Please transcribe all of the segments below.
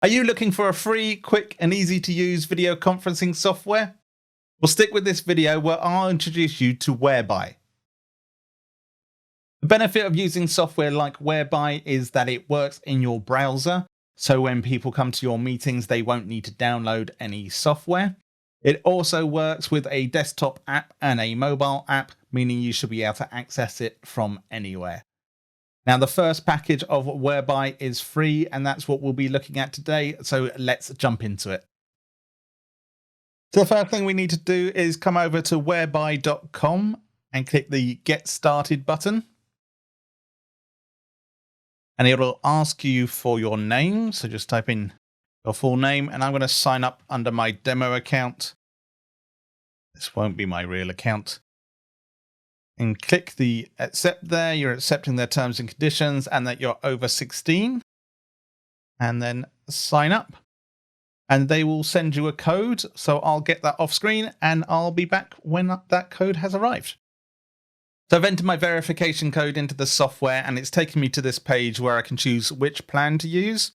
Are you looking for a free, quick and easy to use video conferencing software? Well, stick with this video where I'll introduce you to Whereby. The benefit of using software like Whereby is that it works in your browser. So when people come to your meetings, they won't need to download any software. It also works with a desktop app and a mobile app, meaning you should be able to access it from anywhere. Now, the first package of Whereby is free, and that's what we'll be looking at today. So let's jump into it. So the first thing we need to do is come over to whereby.com and click the Get Started button. And it'll ask you for your name. So just type in your full name, and I'm going to sign up under my demo account. This won't be my real account. And click the accept there. You're accepting their terms and conditions and that you're over 16. And then sign up. And they will send you a code. So I'll get that off screen and I'll be back when that code has arrived. So I've entered my verification code into the software and it's taken me to this page where I can choose which plan to use.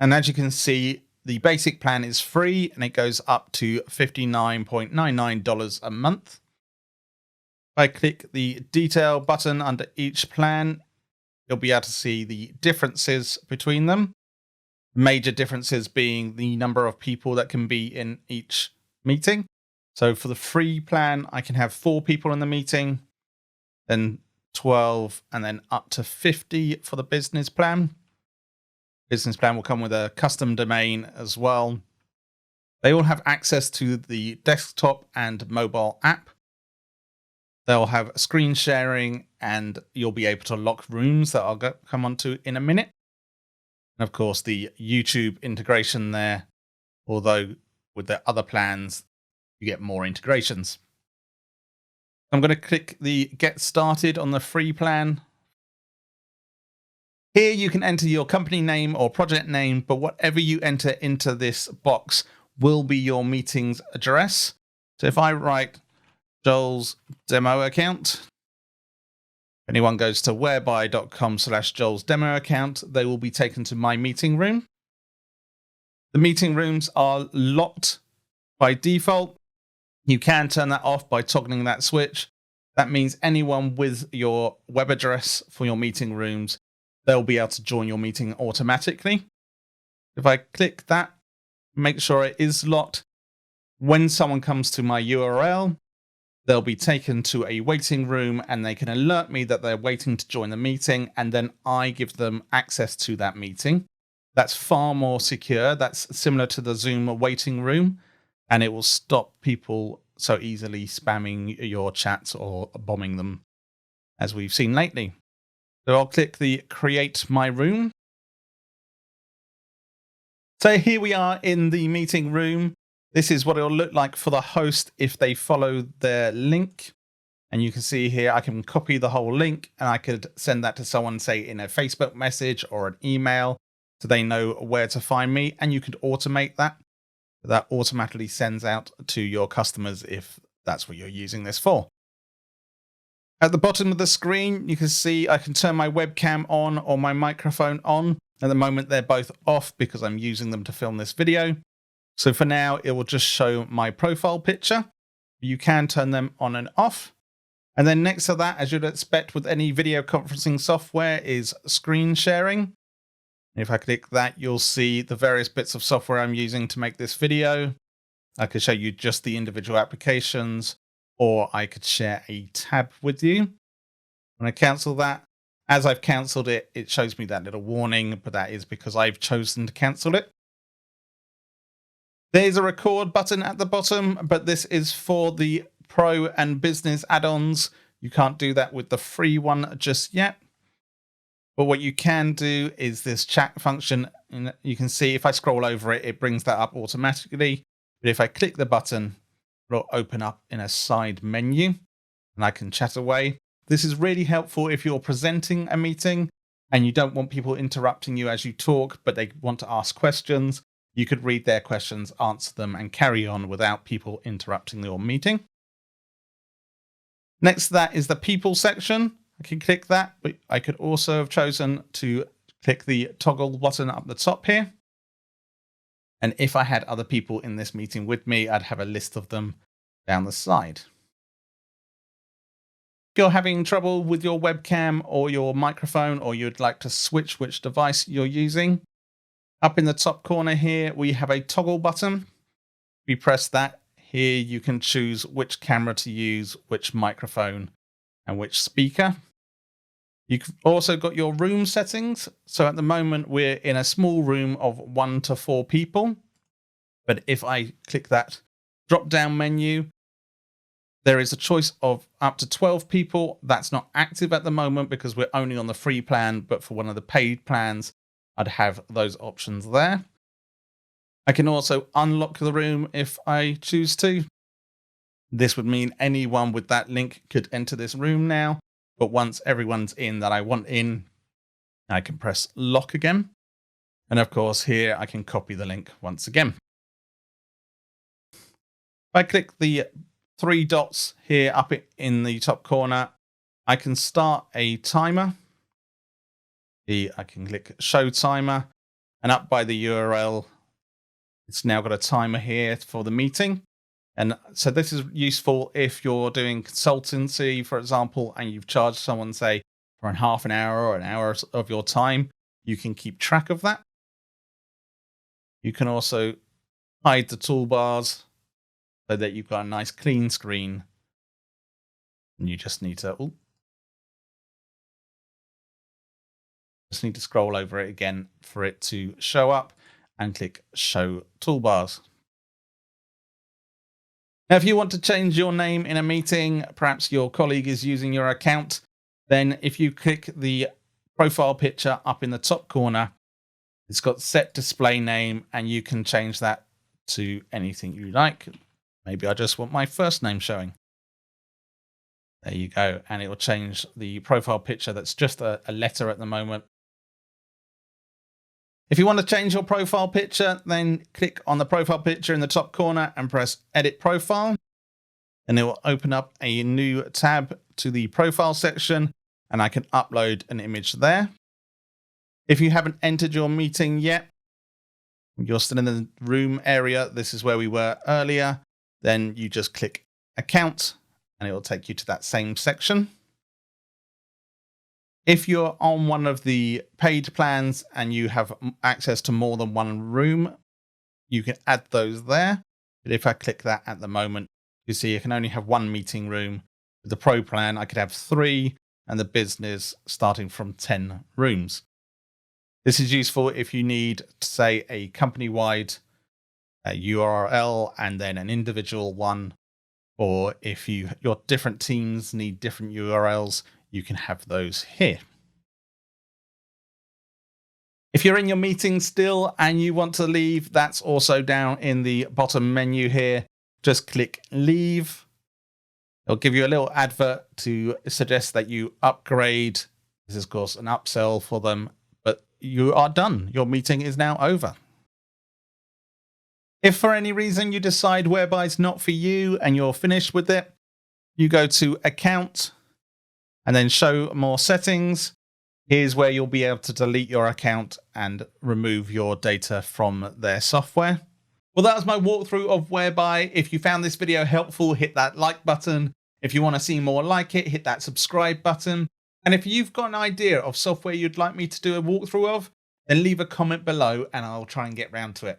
And as you can see, the basic plan is free and it goes up to $59.99 a month. If I click the detail button under each plan, you'll be able to see the differences between them. Major differences being the number of people that can be in each meeting. So for the free plan, I can have 4 people in the meeting, then 12, and then up to 50 for the business plan. Business plan will come with a custom domain as well. They all have access to the desktop and mobile app. They'll have screen sharing and you'll be able to lock rooms that I'll come on to in a minute. And of course, the YouTube integration there, although with the other plans, you get more integrations. I'm going to click the Get Started on the free plan. Here you can enter your company name or project name, but whatever you enter into this box will be your meeting's address. So if I write Joel's demo account, if anyone goes to whereby.com/Joel's demo account, they will be taken to my meeting room. The meeting rooms are locked by default. You can turn that off by toggling that switch. That means anyone with your web address for your meeting rooms, they'll be able to join your meeting automatically. If I click that, make sure it is locked. When someone comes to my URL, they'll be taken to a waiting room and they can alert me that they're waiting to join the meeting, and then I give them access to that meeting. That's far more secure. That's similar to the Zoom waiting room, and it will stop people so easily spamming your chats or bombing them, as we've seen lately. So I'll click the Create My Room. So here we are in the meeting room. This is what it'll look like for the host if they follow their link. And you can see here, I can copy the whole link and I could send that to someone, say in a Facebook message or an email, so they know where to find me. And you could automate that. That automatically sends out to your customers if that's what you're using this for. At the bottom of the screen, you can see I can turn my webcam on or my microphone on. At the moment, they're both off because I'm using them to film this video. So for now, it will just show my profile picture. You can turn them on and off. And then next to that, as you'd expect with any video conferencing software, is screen sharing. If I click that, you'll see the various bits of software I'm using to make this video. I could show you just the individual applications, or I could share a tab with you. When I cancel that, as I've cancelled it, it shows me that little warning, but that is because I've chosen to cancel it. There's a record button at the bottom, but this is for the pro and business add-ons. You can't do that with the free one just yet. But what you can do is this chat function. You can see if I scroll over it, it brings that up automatically. But if I click the button, it'll open up in a side menu and I can chat away. This is really helpful if you're presenting a meeting and you don't want people interrupting you as you talk, but they want to ask questions. You could read their questions, answer them, and carry on without people interrupting your meeting. Next to that is the people section. I can click that, but I could also have chosen to click the toggle button up the top here. And if I had other people in this meeting with me, I'd have a list of them down the side. If you're having trouble with your webcam or your microphone, or you'd like to switch which device you're using, up in the top corner here, we have a toggle button. If you press that, here you can choose which camera to use, which microphone, and which speaker. You've also got your room settings. So at the moment, we're in a small room of 1 to 4 people. But if I click that drop-down menu, there is a choice of up to 12 people. That's not active at the moment because we're only on the free plan, but for one of the paid plans, I'd have those options there. I can also unlock the room if I choose to. This would mean anyone with that link could enter this room now, but once everyone's in that I want in, I can press lock again. And of course, here I can copy the link once again. If I click the 3 dots here up in the top corner, I can start a timer. I can click show timer, and up by the URL, it's now got a timer here for the meeting. And so this is useful if you're doing consultancy, for example, and you've charged someone, say, for half an hour or an hour of your time. You can keep track of that. You can also hide the toolbars so that you've got a nice clean screen. And you just need to scroll over it again for it to show up, and click show toolbars. Now, if you want to change your name in a meeting, perhaps your colleague is using your account, then if you click the profile picture up in the top corner, it's got set display name, and you can change that to anything you like. Maybe I just want my first name showing. There you go. And it will change the profile picture. That's just a letter at the moment. If you want to change your profile picture, then click on the profile picture in the top corner and press edit profile. And it will open up a new tab to the profile section, and I can upload an image there. If you haven't entered your meeting yet, you're still in the room area, this is where we were earlier, then you just click account and it will take you to that same section. If you're on one of the paid plans and you have access to more than one room, you can add those there. But if I click that at the moment, you see I can only have 1 meeting room. With the pro plan, I could have 3, and the business starting from 10 rooms. This is useful if you need, say, a company-wide URL and then an individual one, or if your different teams need different URLs, you can have those here. If you're in your meeting still and you want to leave, that's also down in the bottom menu here. Just click leave. It'll give you a little advert to suggest that you upgrade. This is, of course, an upsell for them, but you are done. Your meeting is now over. If for any reason you decide Whereby it's not for you and you're finished with it, you go to account and then show more settings. Here's where you'll be able to delete your account and remove your data from their software. Well, that was my walkthrough of Whereby. If you found this video helpful, hit that like button. If you want to see more like it, hit that subscribe button. And if you've got an idea of software you'd like me to do a walkthrough of, then leave a comment below and I'll try and get round to it.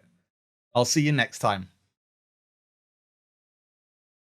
I'll see you next time.